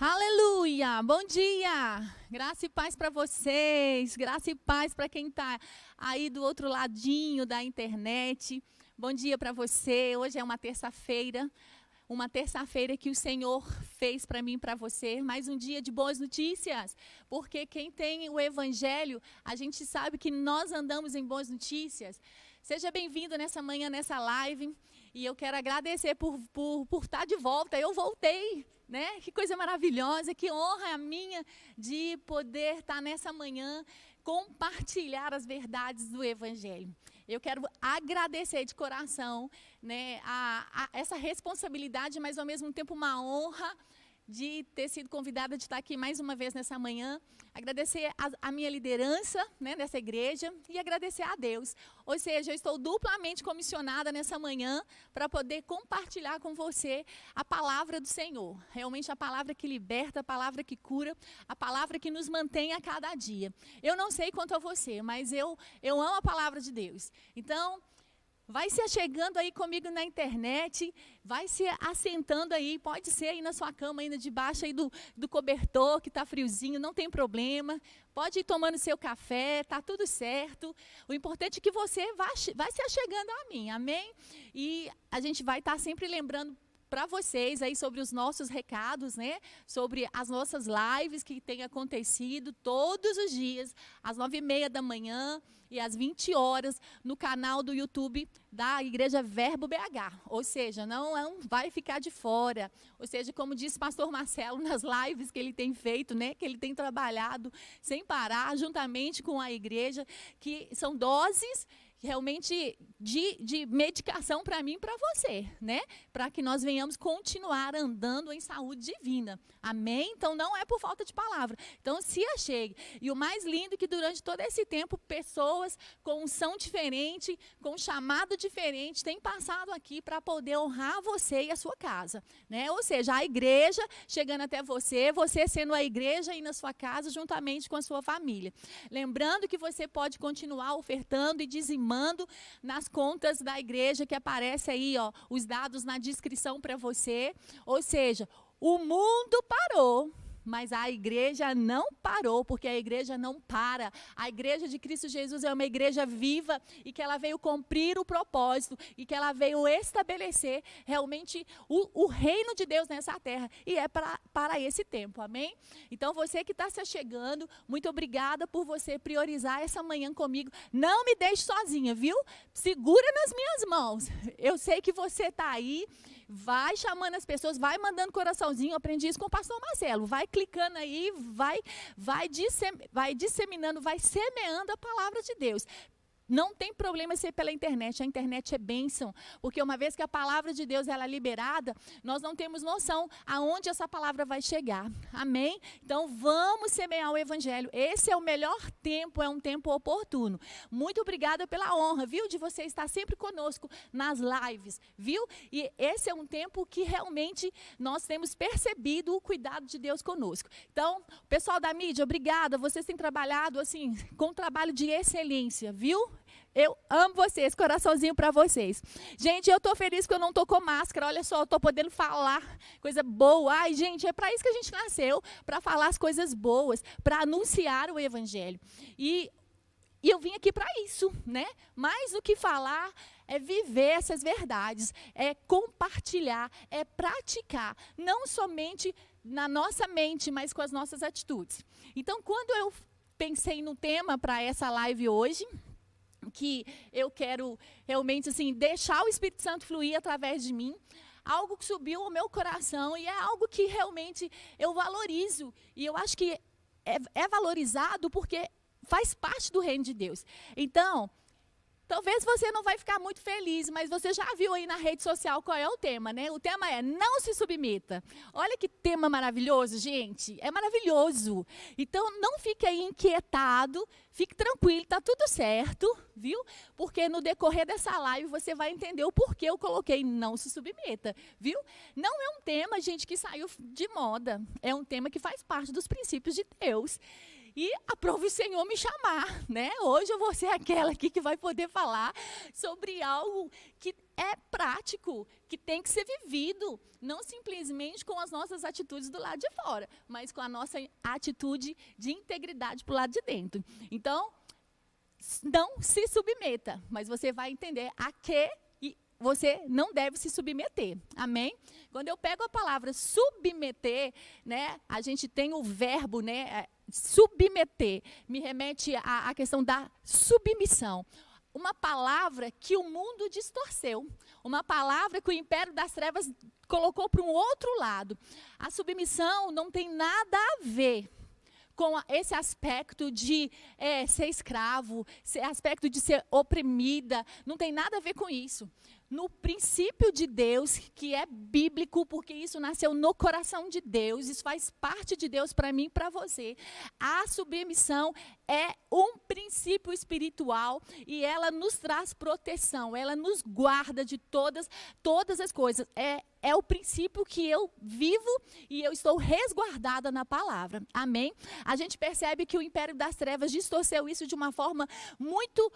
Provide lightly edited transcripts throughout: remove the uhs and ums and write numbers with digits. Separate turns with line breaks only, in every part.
Aleluia! Bom dia! Graça e paz para vocês, graça e paz para quem está aí do outro ladinho da internet. Bom dia para você. Hoje é uma terça-feira que o Senhor fez para mim e para você. Mais um dia de boas notícias, porque quem tem o Evangelho, a gente sabe que nós andamos em boas notícias. Seja bem-vindo nessa manhã, nessa live. E eu quero agradecer por estar de volta. Eu voltei, né? Que coisa maravilhosa, que honra a minha de poder estar nessa manhã, compartilhar as verdades do Evangelho. Eu quero agradecer de coração, né, a essa responsabilidade, mas ao mesmo tempo uma honra de ter sido convidada de estar aqui mais uma vez nessa manhã, agradecer a minha liderança, né, nessa igreja e agradecer a Deus. Ou seja, eu estou duplamente comissionada nessa manhã para poder compartilhar com você a palavra do Senhor. Realmente a palavra que liberta, a palavra que cura, a palavra que nos mantém a cada dia. Eu não sei quanto a você, mas eu amo a palavra de Deus. Então, vai se achegando aí comigo na internet, vai se assentando aí, pode ser aí na sua cama, ainda debaixo aí do cobertor, que está friozinho, não tem problema. Pode ir tomando seu café, tá tudo certo. O importante é que você vai se achegando a mim, amém? E a gente vai estar sempre lembrando para vocês aí sobre os nossos recados, né? Sobre as nossas lives que têm acontecido todos os dias, às 9h30 da manhã e às 20 horas, no canal do YouTube da Igreja Verbo BH. Ou seja, não vai ficar de fora. Ou seja, como disse o pastor Marcelo nas lives que ele tem feito, né? Que ele tem trabalhado sem parar, juntamente com a igreja, que são doses realmente de medicação para mim e para você, né? Para que nós venhamos continuar andando em saúde divina. Amém? Então, não é por falta de palavra. Então, se achegue. E o mais lindo é que durante todo esse tempo, pessoas com unção diferente, com chamado diferente, têm passado aqui para poder honrar você e a sua casa, né? Ou seja, a igreja chegando até você, você sendo a igreja aí na sua casa, juntamente com a sua família. Lembrando que você pode continuar ofertando e dizimando nas contas da igreja que aparece aí, ó, os dados na descrição para você. Ou seja, o mundo parou, mas a igreja não parou, porque a igreja não para. A igreja de Cristo Jesus é uma igreja viva e que ela veio cumprir o propósito e que ela veio estabelecer realmente o reino de Deus nessa terra. E é para esse tempo, amém? Então, você que está se achegando, muito obrigada por você priorizar essa manhã comigo. Não me deixe sozinha, viu? Segura nas minhas mãos. Eu sei que você está aí. Vai chamando as pessoas, vai mandando coraçãozinho. Eu aprendi isso com o pastor Marcelo. Vai clicando aí, vai disseminando, vai semeando a palavra de Deus. Não tem problema ser pela internet, a internet é bênção, porque uma vez que a palavra de Deus ela é liberada, nós não temos noção aonde essa palavra vai chegar, amém? Então vamos semear o evangelho, esse é o melhor tempo, é um tempo oportuno. Muito obrigada pela honra, viu, de você estar sempre conosco nas lives, viu? E esse é um tempo que realmente nós temos percebido o cuidado de Deus conosco. Então, pessoal da mídia, obrigada, vocês têm trabalhado assim, com um trabalho de excelência, viu? Eu amo vocês, coraçãozinho para vocês. Gente, eu estou feliz que eu não estou com máscara. Olha só, eu estou podendo falar coisa boa. Ai, gente, é para isso que a gente nasceu, para falar as coisas boas, para anunciar o evangelho. E eu vim aqui para isso, né? Mais do que falar, é viver essas verdades, é compartilhar, é praticar. Não somente na nossa mente, mas com as nossas atitudes. Então, quando eu pensei no tema para essa live hoje, que eu quero realmente assim, deixar o Espírito Santo fluir através de mim, algo que subiu ao meu coração e é algo que realmente eu valorizo. E eu acho que é valorizado porque faz parte do reino de Deus. Então, talvez você não vai ficar muito feliz, mas você já viu aí na rede social qual é o tema, né? O tema é não se submeta. Olha que tema maravilhoso, gente. É maravilhoso. Então, não fique aí inquietado, fique tranquilo, tá tudo certo, viu? Porque no decorrer dessa live você vai entender o porquê eu coloquei não se submeta, viu? Não é um tema, gente, que saiu de moda. É um tema que faz parte dos princípios de Deus. e aprove o Senhor me chamar, né? Hoje eu vou ser aquela aqui que vai poder falar sobre algo que é prático, que tem que ser vivido, não simplesmente com as nossas atitudes do lado de fora, mas com a nossa atitude de integridade para o lado de dentro. Então, não se submeta, mas você vai entender a que você não deve se submeter, amém? Quando eu pego a palavra submeter, né, a gente tem o verbo, né, submeter, me remete à questão da submissão. Uma palavra que o mundo distorceu, uma palavra que o império das trevas colocou para um outro lado. A submissão não tem nada a ver com esse aspecto de ser escravo, esse aspecto de ser oprimida, não tem nada a ver com isso. No princípio de Deus, que é bíblico, porque isso nasceu no coração de Deus, isso faz parte de Deus para mim e para você. A submissão é um princípio espiritual e ela nos traz proteção, ela nos guarda de todas as coisas. É o princípio que eu vivo e eu estou resguardada na palavra. Amém? A gente percebe que o império das trevas distorceu isso de uma forma muito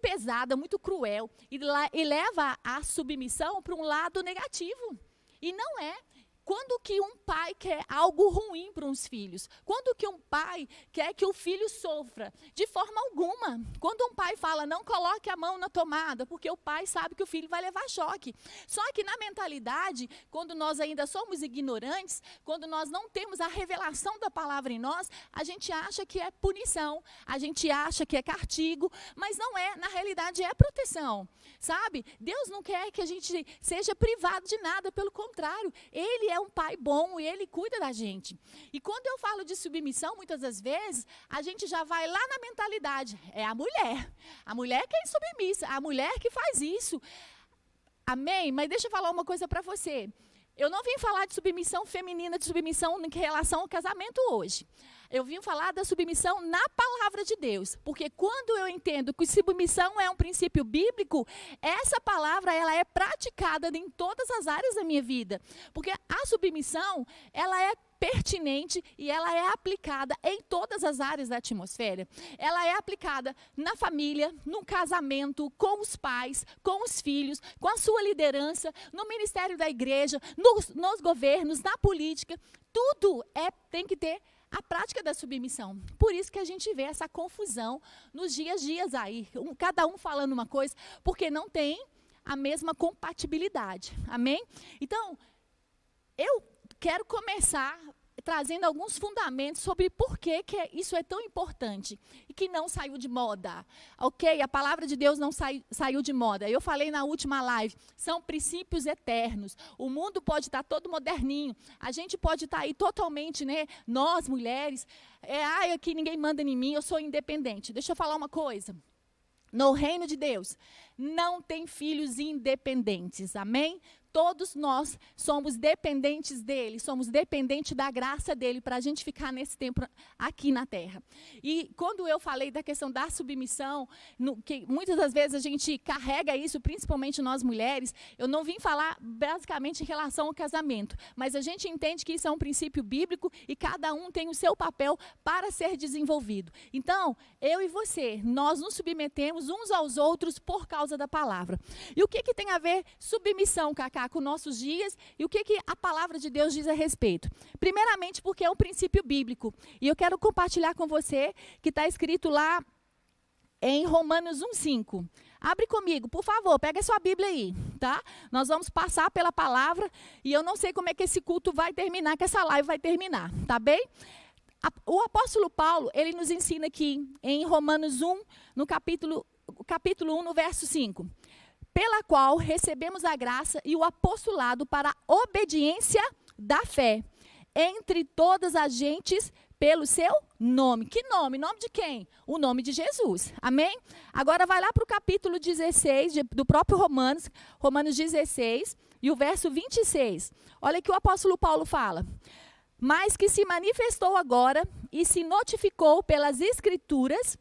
pesada, muito cruel. E leva a submissão para um lado negativo. E não é. Quando que um pai quer algo ruim para os filhos? Quando que um pai quer que o filho sofra? De forma alguma. Quando um pai fala, não coloque a mão na tomada, porque o pai sabe que o filho vai levar choque. Só que na mentalidade, quando nós ainda somos ignorantes, quando nós não temos a revelação da palavra em nós, a gente acha que é punição, a gente acha que é castigo, mas não é, na realidade é proteção. Sabe? Deus não quer que a gente seja privado de nada, pelo contrário, Ele é um pai bom e Ele cuida da gente. E quando eu falo de submissão, muitas das vezes, a gente já vai lá na mentalidade, é a mulher que é submissa, a mulher que faz isso. Amém? Mas deixa eu falar uma coisa para você. Eu não vim falar de submissão feminina, de submissão em relação ao casamento hoje. Eu vim falar da submissão na palavra de Deus. Porque quando eu entendo que submissão é um princípio bíblico, essa palavra ela é praticada em todas as áreas da minha vida. Porque a submissão, ela é pertinente e ela é aplicada em todas as áreas da atmosfera. Ela é aplicada na família, no casamento, com os pais, com os filhos, com a sua liderança, no ministério da igreja, nos governos, na política. Tudo tem que ter a prática da submissão. Por isso que a gente vê essa confusão nos dias aí. Cada um falando uma coisa, porque não tem a mesma compatibilidade. Amém? Então, eu quero começar trazendo alguns fundamentos sobre por que isso é tão importante e que não saiu de moda. Ok? A palavra de Deus não saiu de moda. Eu falei na última live, são princípios eternos. O mundo pode estar todo moderninho. A gente pode estar aí totalmente, né? Nós, mulheres, aqui ninguém manda em mim, eu sou independente. Deixa eu falar uma coisa. No reino de Deus, não tem filhos independentes. Amém? Todos nós somos dependentes dele, somos dependentes da graça dele para a gente ficar nesse tempo aqui na terra. E quando eu falei da questão da submissão, que muitas das vezes a gente carrega isso, principalmente nós mulheres, eu não vim falar basicamente em relação ao casamento, mas a gente entende que isso é um princípio bíblico e cada um tem o seu papel para ser desenvolvido. Então, eu e você, nós nos submetemos uns aos outros por causa da palavra. E o que tem a ver submissão, Cacá, com nossos dias e o que a palavra de Deus diz a respeito? Primeiramente, porque é um princípio bíblico. E eu quero compartilhar com você que está escrito lá em Romanos 1:5. Abre comigo, por favor, pega a sua Bíblia aí, tá? Nós vamos passar pela palavra e eu não sei como é que esse culto vai terminar, que essa live vai terminar, tá bem? O apóstolo Paulo, ele nos ensina aqui em Romanos 1, no capítulo 1, no verso 5. Pela qual recebemos a graça e o apostolado para a obediência da fé, entre todas as gentes, pelo seu nome. Que nome? Nome de quem? O nome de Jesus. Amém? Agora vai lá para o capítulo 16, do próprio Romanos 16, e o verso 26. Olha que o apóstolo Paulo fala. Mas que se manifestou agora e se notificou pelas escrituras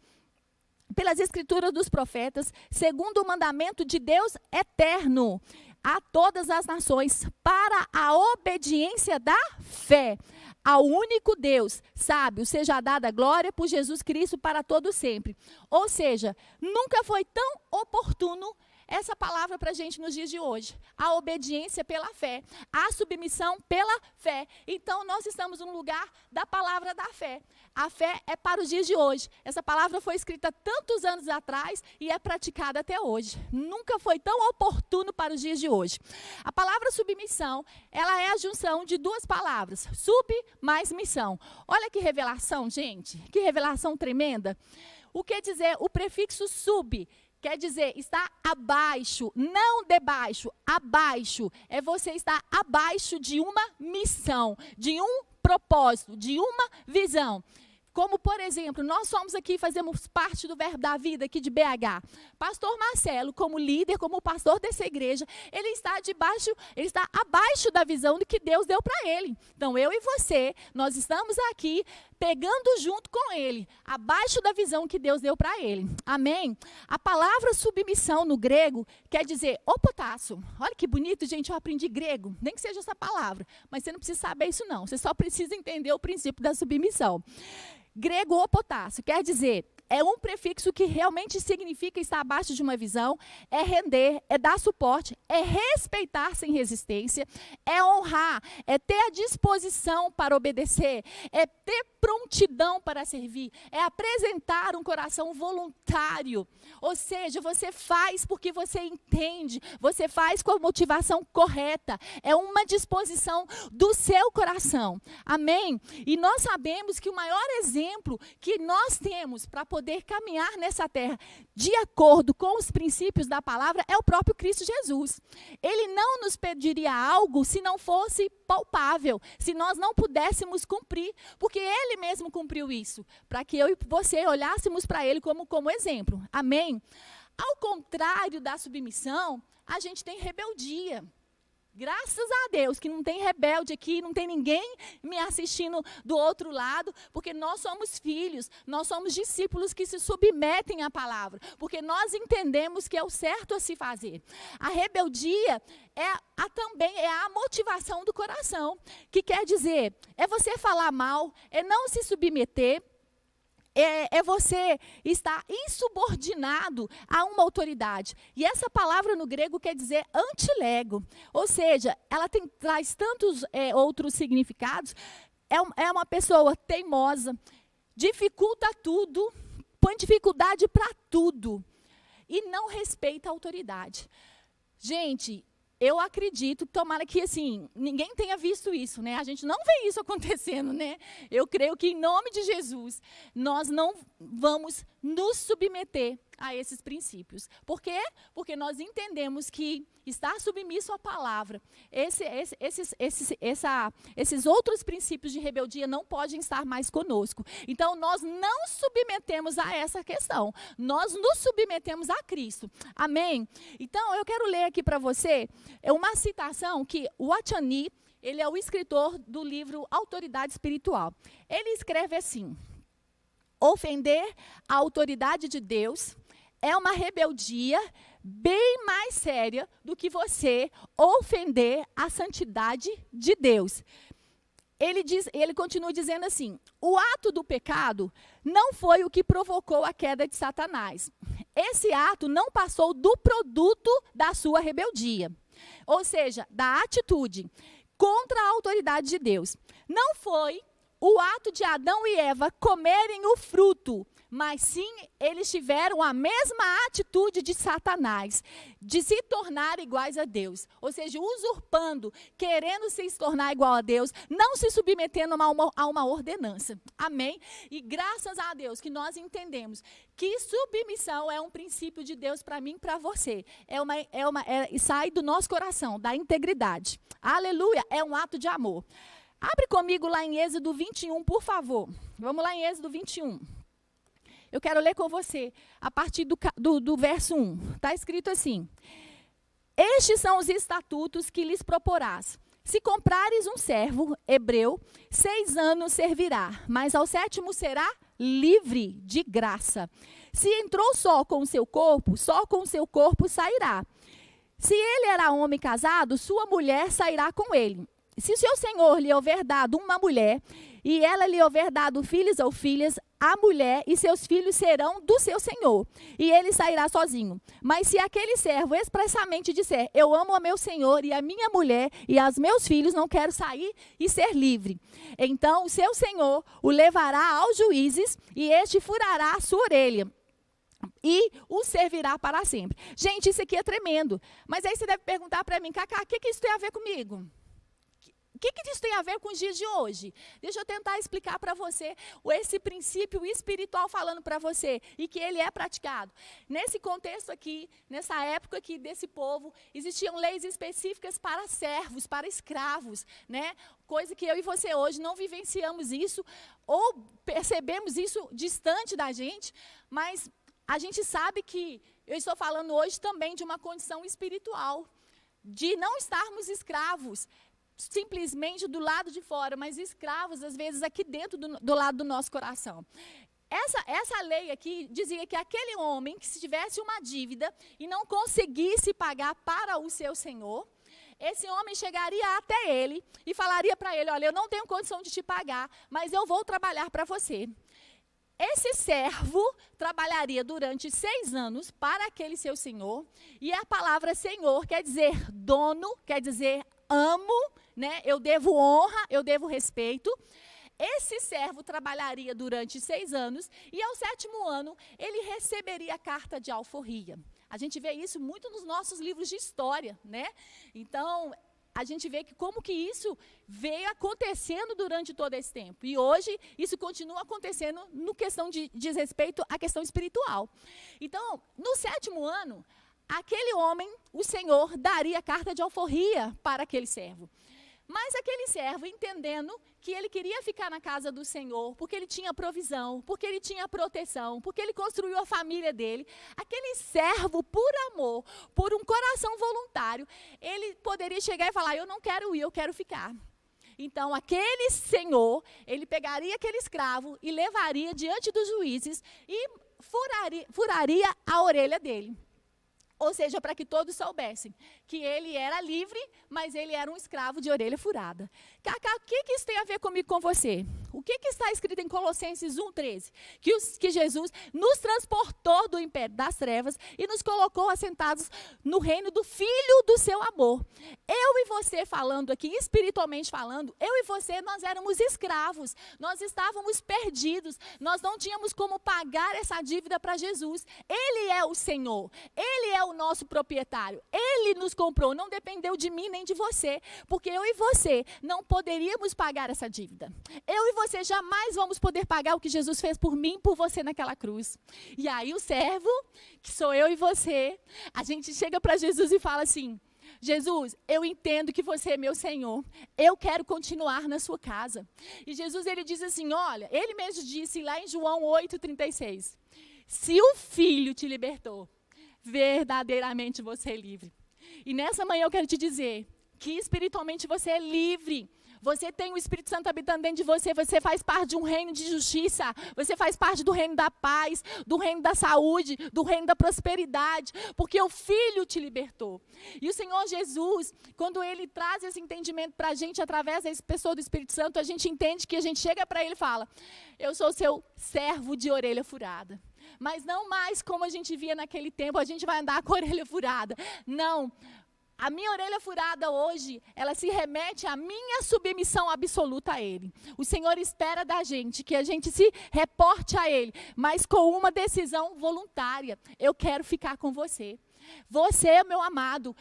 dos profetas, segundo o mandamento de Deus eterno, a todas as nações, para a obediência da fé. ao único Deus, sábio, seja dada a glória por Jesus Cristo para todo sempre. Ou seja, nunca foi tão oportuno essa palavra para a gente nos dias de hoje. A obediência pela fé, a submissão pela fé. Então, nós estamos no lugar da palavra da fé. A fé é para os dias de hoje. Essa palavra foi escrita tantos anos atrás e é praticada até hoje. Nunca foi tão oportuno para os dias de hoje. A palavra submissão, ela é a junção de duas palavras, sub mais missão. Olha que revelação, gente, que revelação tremenda. O que dizer o prefixo sub? Quer dizer, está abaixo, não debaixo, abaixo. É você estar abaixo de uma missão, de um propósito, de uma visão. Como, por exemplo, nós somos aqui, fazemos parte do Verbo da Vida aqui de BH. Pastor Marcelo, como líder, como pastor dessa igreja, ele está abaixo da visão do que Deus deu para ele. Então, eu e você, nós estamos aqui pegando junto com ele, abaixo da visão que Deus deu para ele. Amém? A palavra submissão no grego quer dizer opotássio. Olha que bonito, gente, eu aprendi grego, nem que seja essa palavra, mas você não precisa saber isso não, você só precisa entender o princípio da submissão. Grego opotássio quer dizer, é um prefixo que realmente significa estar abaixo de uma visão, é render, é dar suporte, é respeitar sem resistência, é honrar, é ter a disposição para obedecer, é ter prontidão para servir, é apresentar um coração voluntário. Ou seja, você faz porque você entende, você faz com a motivação correta, é uma disposição do seu coração. Amém? E nós sabemos que o maior exemplo que nós temos para poder caminhar nessa terra de acordo com os princípios da palavra é o próprio Cristo Jesus. Ele não nos pediria algo se não fosse palpável, se nós não pudéssemos cumprir, porque Ele mesmo cumpriu isso, para que eu e você olhássemos para Ele como exemplo. Amém? Ao contrário da submissão, a gente tem rebeldia. Graças a Deus que não tem rebelde aqui, não tem ninguém me assistindo do outro lado, porque nós somos filhos, nós somos discípulos que se submetem à palavra, porque nós entendemos que é o certo a se fazer. A rebeldia também é a motivação do coração, que quer dizer, é você falar mal, é não se submeter, é você estar insubordinado a uma autoridade. E essa palavra no grego quer dizer antilego. Ou seja, ela traz tantos outros significados. É uma pessoa teimosa, dificulta tudo, põe dificuldade para tudo. E não respeita a autoridade. Gente, eu acredito, tomara que assim, ninguém tenha visto isso, né? A gente não vê isso acontecendo, né? Eu creio que em nome de Jesus, nós não vamos nos submeter a esses princípios. Por quê? Porque nós entendemos que estar submisso à palavra, esses outros princípios de rebeldia não podem estar mais conosco. Então, nós não submetemos a essa questão. Nós nos submetemos a Cristo. Amém? Então, eu quero ler aqui para você uma citação que o Watchani, ele é o escritor do livro Autoridade Espiritual. Ele escreve assim: ofender a autoridade de Deus é uma rebeldia bem mais séria do que você ofender a santidade de Deus. Ele continua dizendo assim: o ato do pecado não foi o que provocou a queda de Satanás. Esse ato não passou do produto da sua rebeldia, ou seja, da atitude contra a autoridade de Deus. Não foi o ato de Adão e Eva comerem o fruto, mas sim, eles tiveram a mesma atitude de Satanás, de se tornar iguais a Deus. Ou seja, usurpando, querendo se tornar igual a Deus, não se submetendo a uma ordenança. Amém? E graças a Deus que nós entendemos que submissão é um princípio de Deus para mim e para você. Sai do nosso coração, da integridade. Aleluia! É um ato de amor. Abre comigo lá em Êxodo 21, por favor. Vamos lá em Êxodo 21. Eu quero ler com você, a partir do verso 1. Está escrito assim: estes são os estatutos que lhes proporás. Se comprares um servo hebreu, 6 anos servirá, mas ao 7º será livre de graça. Se entrou só com o seu corpo sairá. Se ele era homem casado, sua mulher sairá com ele. se o seu senhor lhe houver dado uma mulher, e ela lhe houver dado filhos ou filhas, a mulher e seus filhos serão do seu senhor, e ele sairá sozinho. Mas se aquele servo expressamente disser, eu amo a meu senhor e a minha mulher e aos meus filhos, não quero sair e ser livre, então o seu senhor o levará aos juízes, e este furará a sua orelha, e o servirá para sempre. Gente, isso aqui é tremendo. Mas aí você deve perguntar para mim, Cacá, o que isso tem a ver comigo? O que isso tem a ver com os dias de hoje? Deixa eu tentar explicar para você esse princípio espiritual falando para você e que ele é praticado. Nesse contexto aqui, nessa época aqui desse povo, existiam leis específicas para servos, para escravos, né? Coisa que eu e você hoje não vivenciamos isso ou percebemos isso distante da gente, mas a gente sabe que eu estou falando hoje também de uma condição espiritual, de não estarmos escravos, simplesmente do lado de fora, mas escravos, às vezes, aqui dentro do lado do nosso coração. Essa lei aqui dizia que aquele homem que se tivesse uma dívida e não conseguisse pagar para o seu senhor, esse homem chegaria até ele e falaria para ele, olha, eu não tenho condição de te pagar, mas eu vou trabalhar para você. Esse servo trabalharia durante 6 anos para aquele seu senhor, e a palavra senhor quer dizer dono, quer dizer amo, né? Eu devo honra, eu devo respeito. Esse servo trabalharia durante 6 anos, e ao 7º ano, ele receberia a carta de alforria. A gente vê isso muito nos nossos livros de história, né? Então, a gente vê que como que isso veio acontecendo durante todo esse tempo. E hoje, isso continua acontecendo no questão de diz respeito à questão espiritual. Então, no 7º ano, aquele homem, o Senhor, daria carta de alforria para aquele servo. Mas aquele servo, entendendo que ele queria ficar na casa do Senhor, porque ele tinha provisão, porque ele tinha proteção, porque ele construiu a família dele, aquele servo, por amor, por um coração voluntário, ele poderia chegar e falar, eu não quero ir, eu quero ficar. Então, aquele senhor, ele pegaria aquele escravo e levaria diante dos juízes e furaria a orelha dele. Ou seja, para que todos soubessem que ele era livre, mas ele era um escravo de orelha furada. Cacá, o que isso tem a ver comigo, com você? O que está escrito em Colossenses 1,13? Que Jesus nos transportou do império das trevas e nos colocou assentados no reino do Filho do seu amor. Eu e você falando aqui, espiritualmente falando, eu e você, nós éramos escravos, nós estávamos perdidos, nós não tínhamos como pagar essa dívida para Jesus. Ele é o Senhor, Ele é o nosso proprietário, Ele nos comprou, não dependeu de mim nem de você, porque eu e você não poderíamos pagar essa dívida. Eu e você jamais vamos poder pagar o que Jesus fez por mim e por você naquela cruz. E aí o servo, que sou eu e você, a gente chega para Jesus e fala assim, Jesus, eu entendo que você é meu Senhor, eu quero continuar na sua casa. E Jesus, ele diz assim, olha, ele mesmo disse lá em João 8,36, se o Filho te libertou, verdadeiramente você é livre. E nessa manhã eu quero te dizer que espiritualmente você é livre. Você tem o Espírito Santo habitando dentro de você, você faz parte de um reino de justiça, você faz parte do reino da paz, do reino da saúde, do reino da prosperidade, porque o Filho te libertou. E o Senhor Jesus, quando Ele traz esse entendimento para a gente, através da pessoa do Espírito Santo, a gente entende que a gente chega para Ele e fala, eu sou seu servo de orelha furada. Mas não mais como a gente via naquele tempo, a gente vai andar com a orelha furada. Não. A minha orelha furada hoje, ela se remete à minha submissão absoluta a Ele. O Senhor espera da gente que a gente se reporte a Ele, mas com uma decisão voluntária. Eu quero ficar com você. Você, meu amado,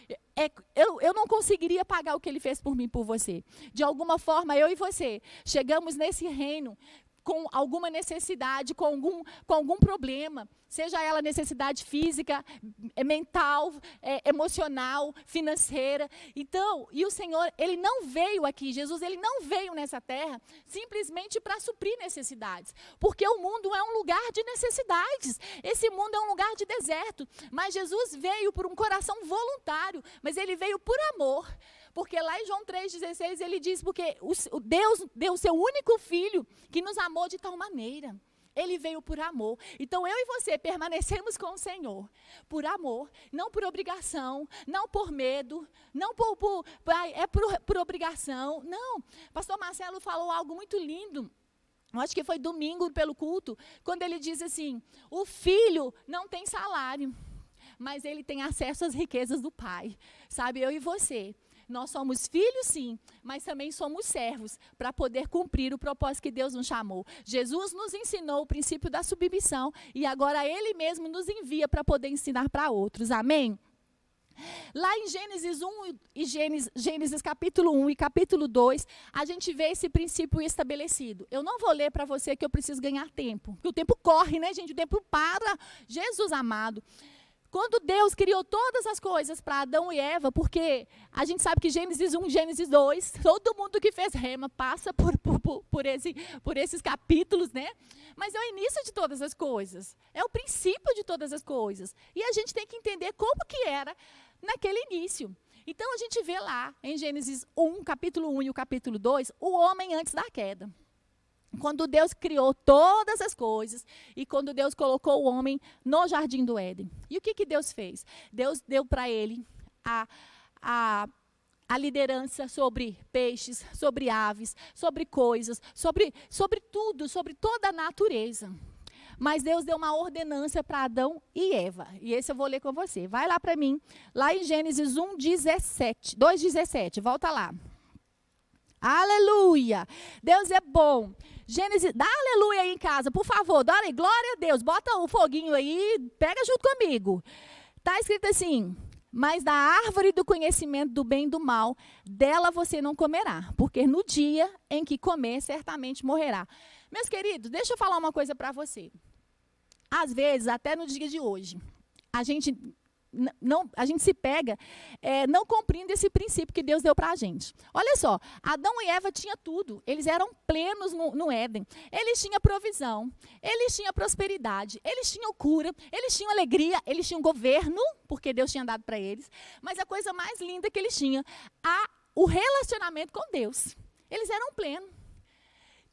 eu não conseguiria pagar o que Ele fez por mim e por você. De alguma forma, eu e você chegamos nesse reino com alguma necessidade, com algum problema, seja ela necessidade física, mental, emocional, financeira. Então, e o Senhor, Ele não veio aqui, Jesus, Ele não veio nessa terra simplesmente para suprir necessidades, porque o mundo é um lugar de necessidades, esse mundo é um lugar de deserto, mas Jesus veio por um coração voluntário, mas Ele veio por amor. Porque lá em João 3,16 ele diz, porque Deus deu o seu único filho que nos amou de tal maneira. Ele veio por amor. Então, eu e você permanecemos com o Senhor por amor, não por obrigação, não por medo, não por obrigação. Não. Pastor Marcelo falou algo muito lindo. Eu acho que foi domingo pelo culto, quando ele diz assim, o filho não tem salário, mas ele tem acesso às riquezas do Pai. Sabe, eu e você. Nós somos filhos, sim, mas também somos servos para poder cumprir o propósito que Deus nos chamou. Jesus nos ensinou o princípio da submissão e agora Ele mesmo nos envia para poder ensinar para outros. Amém? Lá em Gênesis 1 e Gênesis capítulo 1 e capítulo 2, a gente vê esse princípio estabelecido. Eu não vou ler para você que eu preciso ganhar tempo, porque o tempo corre, né, gente? O tempo para. Jesus amado. Quando Deus criou todas as coisas para Adão e Eva, porque a gente sabe que Gênesis 1 e Gênesis 2, todo mundo que fez rema passa por esses capítulos, né? Mas é o início de todas as coisas, é o princípio de todas as coisas. E a gente tem que entender como que era naquele início. Então, a gente vê lá, em Gênesis 1, capítulo 1 e o capítulo 2, o homem antes da queda. Quando Deus criou todas as coisas e quando Deus colocou o homem no jardim do Éden. E o que Deus fez? Deus deu para ele a liderança sobre peixes, sobre aves, sobre coisas, sobre tudo, sobre toda a natureza. Mas Deus deu uma ordenança para Adão e Eva. E esse eu vou ler com você. Vai lá para mim, lá em Gênesis 2:17. Volta lá. Aleluia! Deus é bom. Gênesis, dá aleluia aí em casa, por favor. Dá aí, glória a Deus. Bota o foguinho aí, pega junto comigo. Está escrito assim, mas da árvore do conhecimento do bem e do mal, dela você não comerá, porque no dia em que comer, certamente morrerá. Meus queridos, deixa eu falar uma coisa para você. Às vezes, até no dia de hoje, a gente se pega não cumprindo esse princípio que Deus deu para a gente. Olha só, Adão e Eva tinham tudo, eles eram plenos no Éden, eles tinham provisão, eles tinham prosperidade, eles tinham cura, eles tinham alegria, eles tinham governo, porque Deus tinha dado para eles, mas a coisa mais linda que eles tinham, o relacionamento com Deus. Eles eram plenos,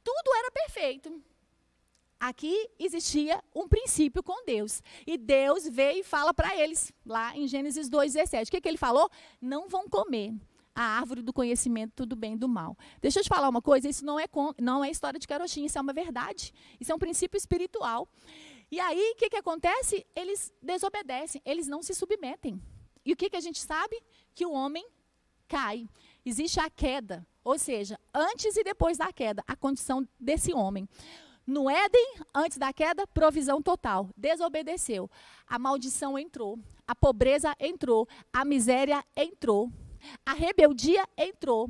tudo era perfeito. Aqui existia um princípio com Deus. E Deus veio e fala para eles, lá em Gênesis 2:17. O que ele falou? Não vão comer a árvore do conhecimento do bem e do mal. Deixa eu te falar uma coisa, isso não é história de carochinha, isso é uma verdade. Isso é um princípio espiritual. E aí, o que acontece? Eles desobedecem, eles não se submetem. E o que a gente sabe? Que o homem cai. Existe a queda, ou seja, antes e depois da queda, a condição desse homem. No Éden, antes da queda, provisão total. Desobedeceu. A maldição entrou. A pobreza entrou. A miséria entrou. A rebeldia entrou.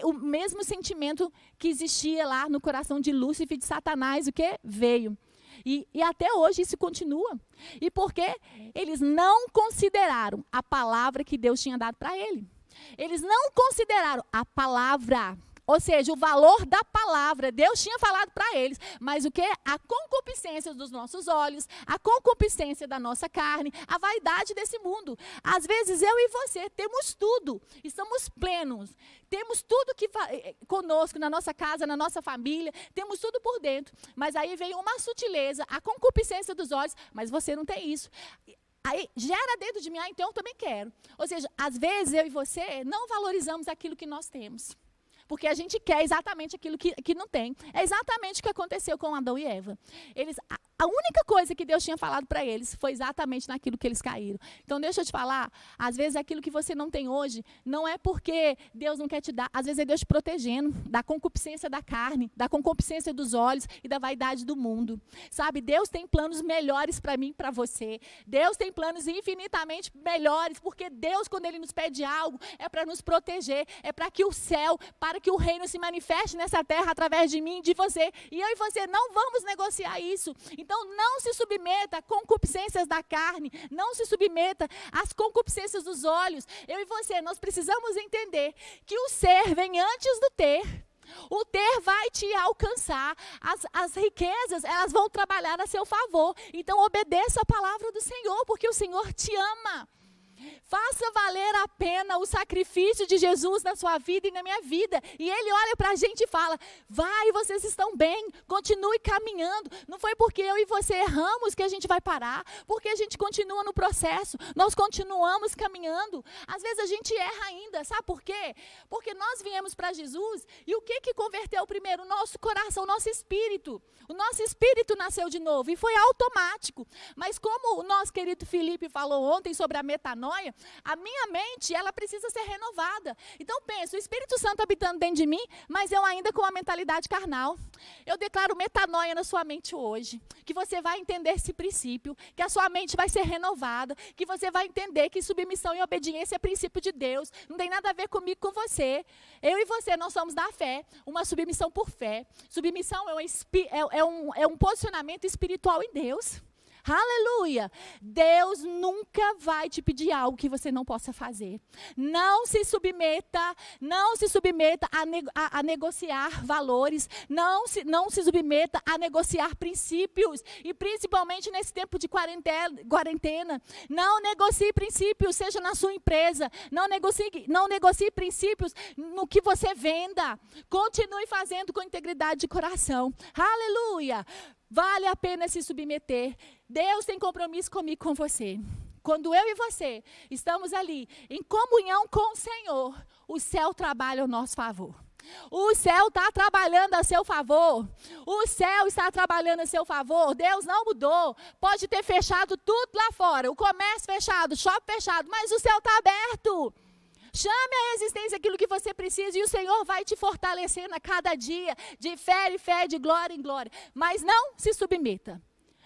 O mesmo sentimento que existia lá no coração de Lúcifer e de Satanás, o que? Veio. E até hoje isso continua. E porque eles não consideraram a palavra que Deus tinha dado para ele. Eles não consideraram a palavra. Ou seja, o valor da palavra, Deus tinha falado para eles, mas o que? A concupiscência dos nossos olhos, a concupiscência da nossa carne, a vaidade desse mundo. Às vezes eu e você temos tudo, estamos plenos, temos tudo que conosco, na nossa casa, na nossa família, temos tudo por dentro, mas aí vem uma sutileza, a concupiscência dos olhos, mas você não tem isso. Aí gera dentro de mim, então eu também quero. Ou seja, às vezes eu e você não valorizamos aquilo que nós temos. Porque a gente quer exatamente aquilo que não tem. É exatamente o que aconteceu com Adão e Eva. A única coisa que Deus tinha falado para eles foi exatamente naquilo que eles caíram. Então, deixa eu te falar, às vezes aquilo que você não tem hoje, não é porque Deus não quer te dar, às vezes é Deus te protegendo da concupiscência da carne, da concupiscência dos olhos e da vaidade do mundo. Sabe, Deus tem planos melhores para mim e para você. Deus tem planos infinitamente melhores, porque Deus, quando Ele nos pede algo, é para nos proteger, é para que o céu, para que o reino se manifeste nessa terra através de mim e de você. E eu e você não vamos negociar isso. Então, não se submeta a concupiscências da carne, não se submeta às concupiscências dos olhos. Eu e você, nós precisamos entender que o ser vem antes do ter. O ter vai te alcançar, as riquezas, elas vão trabalhar a seu favor. Então, obedeça a palavra do Senhor, porque o Senhor te ama. Faça valer a pena o sacrifício de Jesus na sua vida e na minha vida. E Ele olha para a gente e fala, vai, vocês estão bem, continue caminhando. Não foi porque eu e você erramos que a gente vai parar, porque a gente continua no processo, nós continuamos caminhando. Às vezes a gente erra ainda, sabe por quê? Porque nós viemos para Jesus e o que converteu primeiro? O nosso coração, o nosso espírito. O nosso espírito nasceu de novo e foi automático. Mas como o nosso querido Felipe falou ontem sobre a metanoia, a minha mente, ela precisa ser renovada. Então pensa, o Espírito Santo habitando dentro de mim, mas eu ainda com a mentalidade carnal. Eu declaro metanoia na sua mente hoje, que você vai entender esse princípio, que a sua mente vai ser renovada, que você vai entender que submissão e obediência é princípio de Deus, não tem nada a ver comigo, com você. Eu e você, nós somos da fé, uma submissão por fé. Submissão é um posicionamento espiritual em Deus. Aleluia! Deus nunca vai te pedir algo que você não possa fazer. Não se submeta a negociar valores, não se submeta a negociar princípios, e principalmente nesse tempo de quarentena, não negocie princípios, seja na sua empresa, não negocie princípios no que você venda, continue fazendo com integridade de coração. Aleluia! Vale a pena se submeter. Deus tem compromisso comigo, com você. Quando eu e você estamos ali em comunhão com o Senhor, o céu trabalha ao nosso favor. O céu está trabalhando a seu favor. O céu está trabalhando a seu favor. Deus não mudou. Pode ter fechado tudo lá fora. O comércio fechado, o shopping fechado, mas o céu está aberto. Chame à existência aquilo que você precisa e o Senhor vai te fortalecendo a cada dia, de fé em fé, de glória em glória. Mas não se submeta.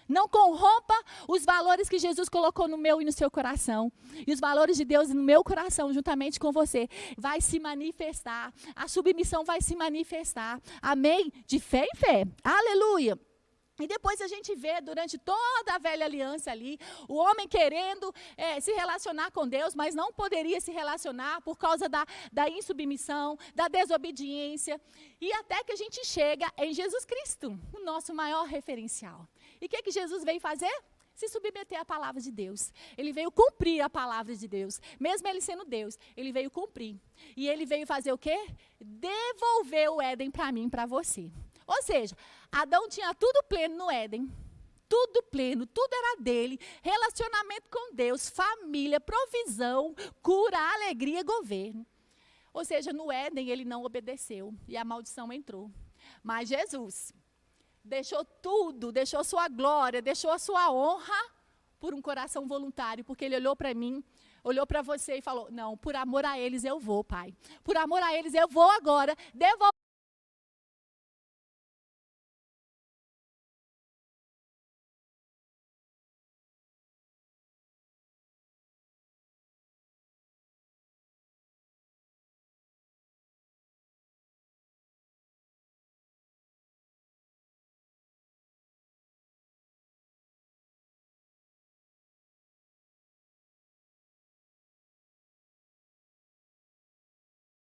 Não corrompa os valores que Jesus colocou no meu e no seu coração. E os valores de Deus no meu coração, juntamente com você, vai se manifestar. A submissão vai se manifestar. Amém? De fé em fé. Aleluia. E depois a gente vê, durante toda a velha aliança ali, o homem querendo se relacionar com Deus, mas não poderia se relacionar por causa da insubmissão, da desobediência. E até que a gente chega em Jesus Cristo, o nosso maior referencial. E o que Jesus veio fazer? Se submeter à palavra de Deus. Ele veio cumprir a palavra de Deus. Mesmo ele sendo Deus, ele veio cumprir. E ele veio fazer o quê? Devolver o Éden para mim, para você. Ou seja, Adão tinha tudo pleno no Éden. Tudo pleno, tudo era dele. Relacionamento com Deus, família, provisão, cura, alegria, governo. Ou seja, no Éden ele não obedeceu e a maldição entrou. Mas Jesus deixou tudo, deixou sua glória, deixou a sua honra por um coração voluntário, porque ele olhou para mim, olhou para você e falou, não, por amor a eles eu vou, Pai. Por amor a eles eu vou agora devolver.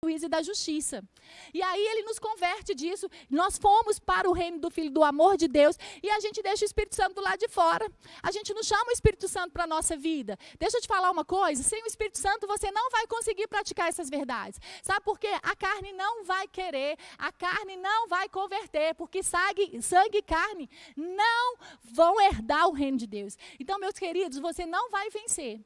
Juízo e da justiça. E aí ele nos converte disso. Nós fomos para o reino do Filho, do amor de Deus, e a gente deixa o Espírito Santo do lado de fora. A gente não chama o Espírito Santo para a nossa vida. Deixa eu te falar uma coisa, sem o Espírito Santo você não vai conseguir praticar essas verdades. Sabe por quê? A carne não vai querer, a carne não vai converter, porque sangue e carne não vão herdar o reino de Deus. Então, meus queridos, você não vai vencer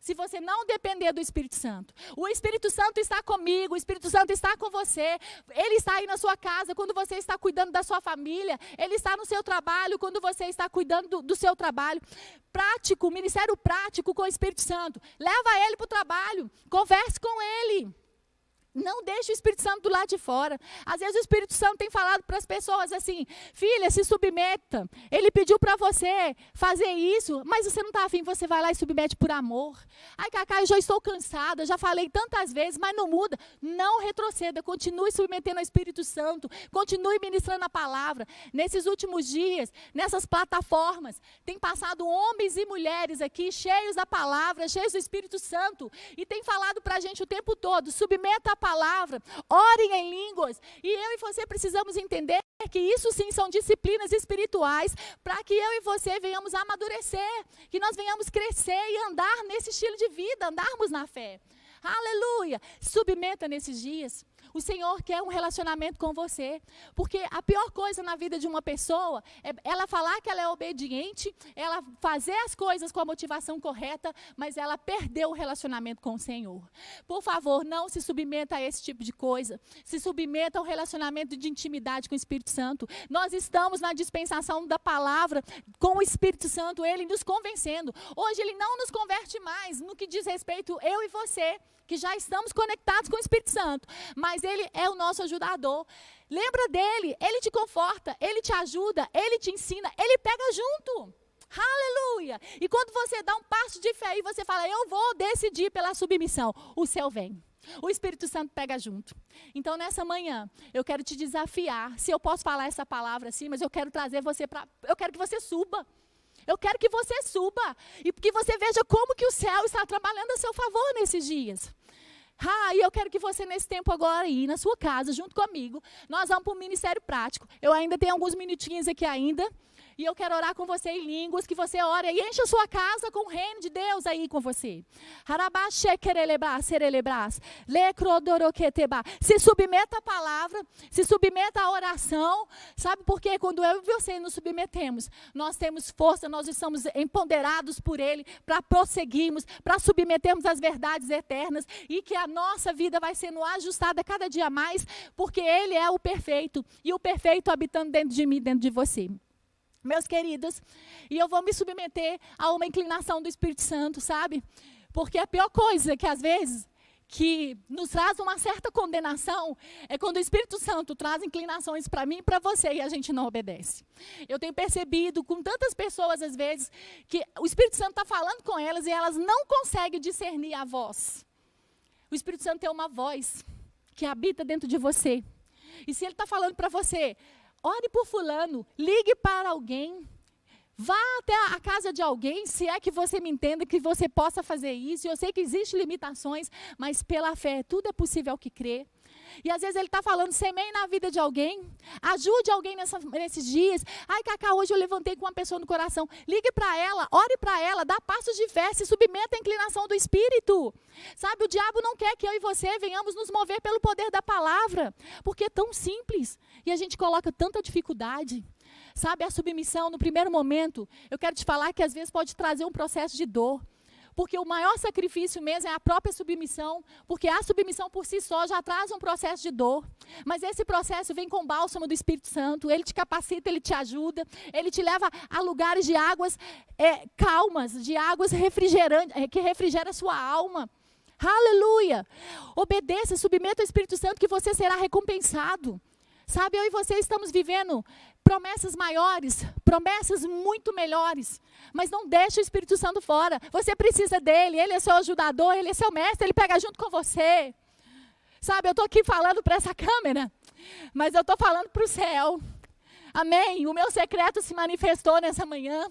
se você não depender do Espírito Santo. O Espírito Santo está comigo, o Espírito Santo está com você. Ele está aí na sua casa quando você está cuidando da sua família. Ele está no seu trabalho quando você está cuidando do seu trabalho. Prático, ministério prático com o Espírito Santo. Leva ele para o trabalho, converse com ele. Não deixe o Espírito Santo do lado de fora. Às vezes o Espírito Santo tem falado para as pessoas assim, filha, se submeta. Ele pediu para você fazer isso, mas você não está afim, você vai lá e submete por amor. Ai, Cacá, eu já estou cansada, já falei tantas vezes, mas não muda. Não retroceda, continue submetendo ao Espírito Santo, continue ministrando a palavra. Nesses últimos dias, nessas plataformas, tem passado homens e mulheres aqui, cheios da palavra, cheios do Espírito Santo, e tem falado para a gente o tempo todo, submeta a palavra palavra, orem em línguas. E eu e você precisamos entender que isso sim são disciplinas espirituais para que eu e você venhamos amadurecer, que nós venhamos crescer e andar nesse estilo de vida, andarmos na fé. Aleluia! Submeta nesses dias. O Senhor quer um relacionamento com você, porque a pior coisa na vida de uma pessoa é ela falar que ela é obediente, ela fazer as coisas com a motivação correta, mas ela perdeu o relacionamento com o Senhor. Por favor, não se submeta a esse tipo de coisa. Se submeta ao relacionamento de intimidade com o Espírito Santo. Nós estamos na dispensação da palavra com o Espírito Santo, Ele nos convencendo. Hoje Ele não nos converte mais no que diz respeito eu e você, que já estamos conectados com o Espírito Santo, mas Ele é o nosso ajudador. Lembra dEle, Ele te conforta, Ele te ajuda, Ele te ensina, Ele pega junto. Aleluia! E quando você dá um passo de fé e você fala, eu vou decidir pela submissão, o céu vem. O Espírito Santo pega junto. Então, nessa manhã, eu quero te desafiar, se eu posso falar essa palavra assim, mas eu quero trazer você para, eu quero que você suba. Eu quero que você suba e que você veja como que o céu está trabalhando a seu favor nesses dias. E eu quero que você nesse tempo agora aí, na sua casa, junto comigo, nós vamos para o ministério prático. Eu ainda tenho alguns minutinhos aqui ainda. E eu quero orar com você em línguas, que você ore e enche a sua casa com o reino de Deus aí com você. Se submeta à palavra, se submeta à oração. Sabe por quê? Quando eu e você nos submetemos, nós temos força, nós estamos empoderados por Ele para prosseguirmos, para submetermos às verdades eternas e que a nossa vida vai sendo ajustada cada dia mais, porque Ele é o perfeito e o perfeito habitando dentro de mim, dentro de você. Meus queridos, e eu vou me submeter a uma inclinação do Espírito Santo, sabe? Porque a pior coisa que às vezes que nos traz uma certa condenação é quando o Espírito Santo traz inclinações para mim e para você e a gente não obedece. Eu tenho percebido com tantas pessoas às vezes que o Espírito Santo está falando com elas e elas não conseguem discernir a voz. O Espírito Santo tem uma voz que habita dentro de você. E se ele está falando para você, ore por fulano, ligue para alguém, vá até a casa de alguém, se é que você me entenda, que você possa fazer isso. Eu sei que existem limitações, mas pela fé tudo é possível ao que crê. E às vezes ele está falando, semeie na vida de alguém, ajude alguém nesses dias. Ai, Cacá, hoje eu levantei com uma pessoa no coração. Ligue para ela, ore para ela, dá passos de fé, se submeta à inclinação do Espírito. Sabe, o diabo não quer que eu e você venhamos nos mover pelo poder da palavra, porque é tão simples e a gente coloca tanta dificuldade. Sabe, a submissão no primeiro momento, eu quero te falar que às vezes pode trazer um processo de dor. Porque o maior sacrifício mesmo é a própria submissão, porque a submissão por si só já traz um processo de dor. Mas esse processo vem com o bálsamo do Espírito Santo, ele te capacita, ele te ajuda, ele te leva a lugares de águas calmas, de águas refrigerantes, que refrigera a sua alma. Aleluia! Obedeça, submeta ao Espírito Santo que você será recompensado. Sabe, eu e você estamos vivendo promessas maiores, promessas muito melhores, mas não deixe o Espírito Santo fora. Você precisa dele, ele é seu ajudador, ele é seu mestre, ele pega junto com você. Sabe, eu estou aqui falando para essa câmera, mas eu estou falando para o céu. Amém? O meu secreto se manifestou nessa manhã,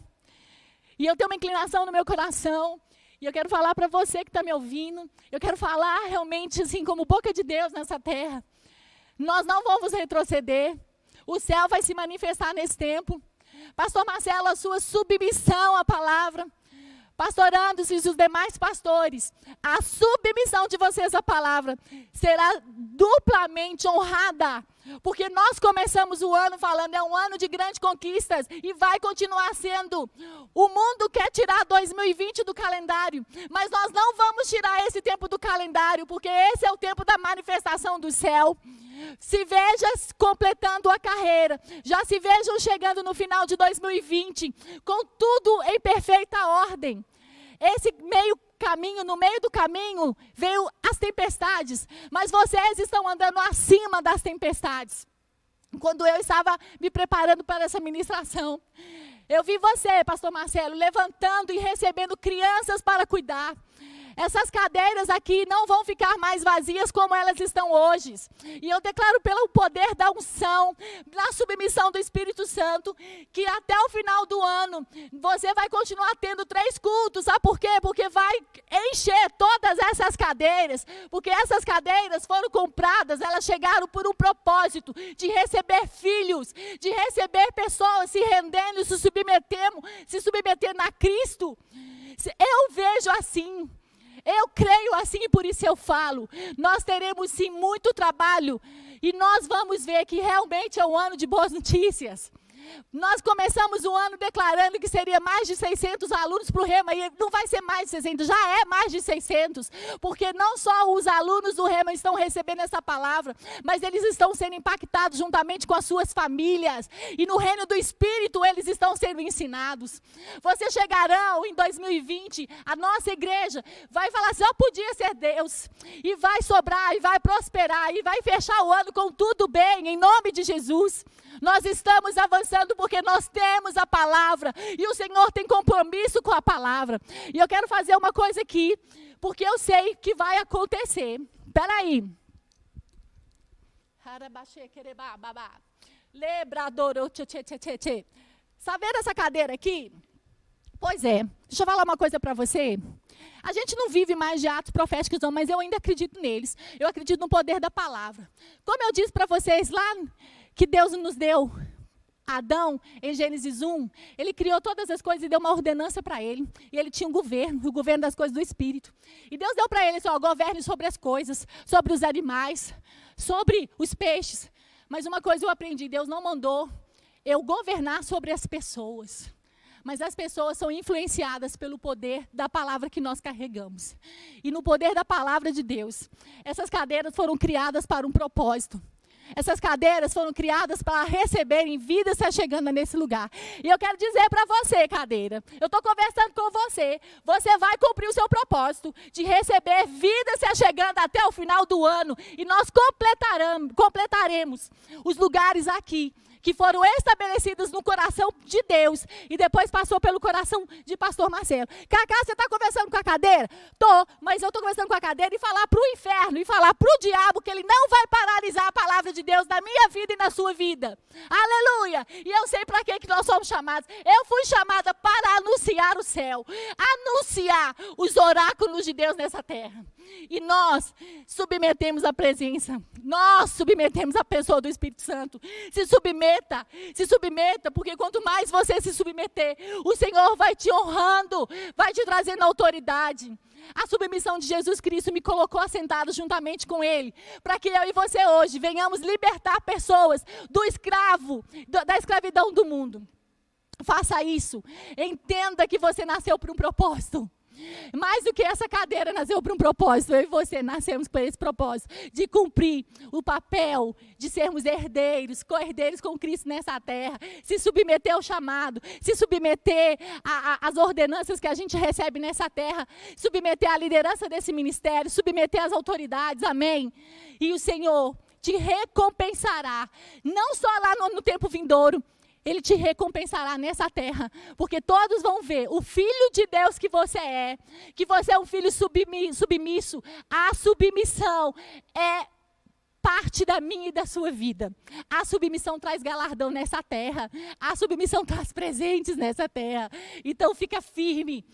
e eu tenho uma inclinação no meu coração, e eu quero falar para você que está me ouvindo, eu quero falar realmente assim como boca de Deus nessa terra. Nós não vamos retroceder. O céu vai se manifestar nesse tempo. Pastor Marcelo, a sua submissão à palavra. Pastor Anderson e os demais pastores, a submissão de vocês à palavra será duplamente honrada. Porque nós começamos o ano falando, é um ano de grandes conquistas e vai continuar sendo. O mundo quer tirar 2020 do calendário, mas nós não vamos tirar esse tempo do calendário, porque esse é o tempo da manifestação do céu. Se veja completando a carreira, já se vejam chegando no final de 2020, com tudo em perfeita ordem. Esse no meio do caminho, veio as tempestades, mas vocês estão andando acima das tempestades. Quando eu estava me preparando para essa ministração, eu vi você, pastor Marcelo, levantando e recebendo crianças para cuidar. Essas cadeiras aqui não vão ficar mais vazias como elas estão hoje. E eu declaro pelo poder da unção, na submissão do Espírito Santo, que até o final do ano, você vai continuar tendo 3 cultos. Sabe por quê? Porque vai encher todas essas cadeiras. Porque essas cadeiras foram compradas, elas chegaram por um propósito de receber filhos, de receber pessoas se rendendo, se submetendo a Cristo. Eu vejo assim. Eu creio assim e por isso eu falo. Nós teremos sim muito trabalho e nós vamos ver que realmente é um ano de boas notícias. Nós começamos o ano declarando que seria mais de 600 alunos para o Rema, e não vai ser mais de 600, já é mais de 600, porque não só os alunos do Rema estão recebendo essa palavra, mas eles estão sendo impactados juntamente com as suas famílias, e no reino do Espírito eles estão sendo ensinados. Vocês chegarão em 2020, a nossa igreja vai falar assim, podia ser Deus, e vai sobrar, e vai prosperar, e vai fechar o ano com tudo bem, em nome de Jesus. Nós estamos avançando porque nós temos a palavra e o Senhor tem compromisso com a palavra. E eu quero fazer uma coisa aqui, porque eu sei que vai acontecer. Espera aí. Está vendo essa cadeira aqui? Pois é, deixa eu falar uma coisa para você. A gente não vive mais de atos proféticos não, mas eu ainda acredito neles. Eu acredito no poder da palavra. Como eu disse para vocês lá, que Deus nos deu, Adão, em Gênesis 1, ele criou todas as coisas e deu uma ordenança para ele. E ele tinha um governo, o governo das coisas do Espírito. E Deus deu para ele, governe sobre as coisas, sobre os animais, sobre os peixes. Mas uma coisa eu aprendi, Deus não mandou eu governar sobre as pessoas. Mas as pessoas são influenciadas pelo poder da palavra que nós carregamos. E no poder da palavra de Deus, essas cadeiras foram criadas para um propósito. Essas cadeiras foram criadas para receberem vida se chegando nesse lugar. E eu quero dizer para você, cadeira, eu estou conversando com você, você vai cumprir o seu propósito de receber vida se chegando até o final do ano. E nós completaremos os lugares aqui que foram estabelecidos no coração de Deus e depois passou pelo coração de pastor Marcelo. Cacá, você está conversando com a cadeira? Mas eu estou conversando com a cadeira e falar para o inferno, e falar para o diabo que ele não vai paralisar a palavra de Deus na minha vida e na sua vida. Aleluia! E eu sei para que nós somos chamados. Eu fui chamada para anunciar o céu, anunciar os oráculos de Deus nessa terra. E nós submetemos a presença, nós submetemos a pessoa do Espírito Santo. Se submeta, porque quanto mais você se submeter, o Senhor vai te honrando, vai te trazendo autoridade. A submissão de Jesus Cristo me colocou assentado juntamente com Ele, para que eu e você hoje venhamos libertar pessoas da escravidão do mundo. Faça isso, entenda que você nasceu por um propósito. Mais do que essa cadeira nasceu para um propósito, eu e você nascemos com esse propósito, de cumprir o papel, de sermos herdeiros, co-herdeiros com Cristo nessa terra, se submeter ao chamado, se submeter às ordenanças que a gente recebe nessa terra, submeter à liderança desse ministério, submeter às autoridades, amém? E o Senhor te recompensará, não só lá no tempo vindouro, Ele te recompensará nessa terra, porque todos vão ver o Filho de Deus que você é um filho submisso. A submissão é parte da minha e da sua vida. A submissão traz galardão nessa terra. A submissão traz presentes nessa terra. Então fica firme,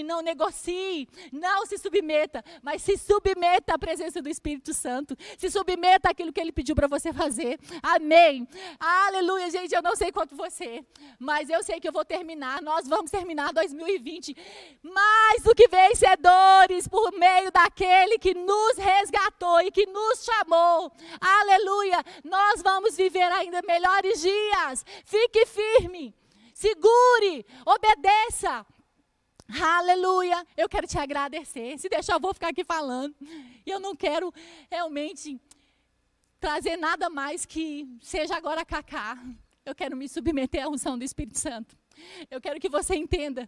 não negocie, não se submeta, mas se submeta à presença do Espírito Santo. Se submeta àquilo que Ele pediu para você fazer. Amém. Aleluia, gente, eu não sei quanto você, mas eu sei que eu vou terminar, nós vamos terminar 2020 mais do que vencedores por meio daquele que nos resgatou e que nos chamou. Aleluia, nós vamos viver ainda melhores dias. Fique firme, segure, obedeça. Aleluia, eu quero te agradecer. Se deixar eu vou ficar aqui falando. E eu não quero realmente trazer nada mais que seja agora Cacá. Eu quero me submeter à unção do Espírito Santo. Eu quero que você entenda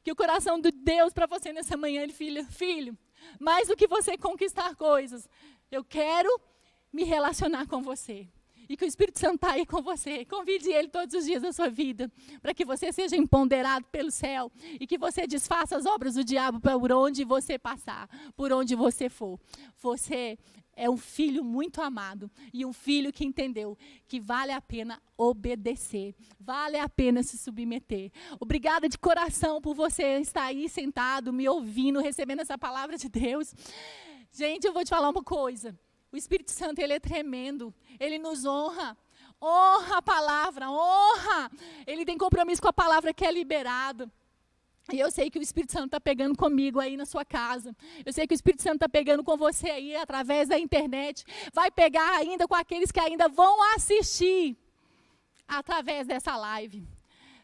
que o coração de Deus para você nessa manhã, filho, mais do que você conquistar coisas, eu quero me relacionar com você. e que o Espírito Santo está aí com você. Convide ele todos os dias da sua vida, para que você seja empoderado pelo céu e que você desfaça as obras do diabo por onde você passar, por onde você for. Você é um filho muito amado e um filho que entendeu que vale a pena obedecer, vale a pena se submeter. Obrigada de coração por você estar aí sentado, me ouvindo, recebendo essa palavra de Deus. Gente, eu vou te falar uma coisa. O Espírito Santo, ele é tremendo. Ele nos honra. Honra a palavra, honra. Ele tem compromisso com a palavra que é liberado. E eu sei que o Espírito Santo está pegando comigo aí na sua casa. Eu sei que o Espírito Santo está pegando com você aí através da internet. Vai pegar ainda com aqueles que ainda vão assistir através dessa live.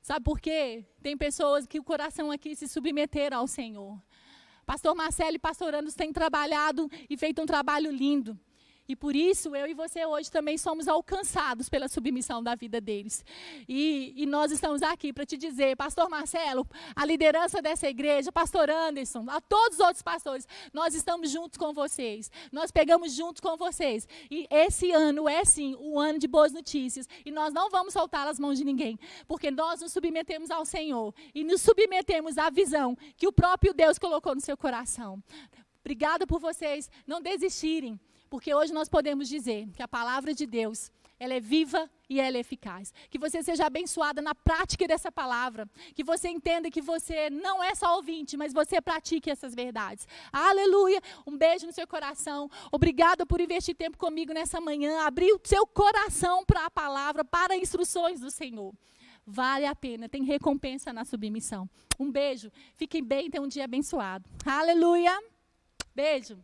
Sabe por quê? Tem pessoas que o coração aqui se submeteram ao Senhor. Pastor Marcelo e pastor Anderson têm trabalhado e feito um trabalho lindo. E por isso, eu e você hoje também somos alcançados pela submissão da vida deles. E nós estamos aqui para te dizer, pastor Marcelo, a liderança dessa igreja, pastor Anderson, a todos os outros pastores, nós estamos juntos com vocês. Nós pegamos juntos com vocês. E esse ano é sim um ano de boas notícias. E nós não vamos soltar as mãos de ninguém. Porque nós nos submetemos ao Senhor. E nos submetemos à visão que o próprio Deus colocou no seu coração. Obrigada por vocês não desistirem. Porque hoje nós podemos dizer que a palavra de Deus, ela é viva e ela é eficaz. Que você seja abençoada na prática dessa palavra. Que você entenda que você não é só ouvinte, mas você pratique essas verdades. Aleluia! Um beijo no seu coração. Obrigada por investir tempo comigo nessa manhã. Abrir o seu coração para a palavra, para instruções do Senhor. Vale a pena, tem recompensa na submissão. Um beijo. Fiquem bem, tenham um dia abençoado. Aleluia! Beijo!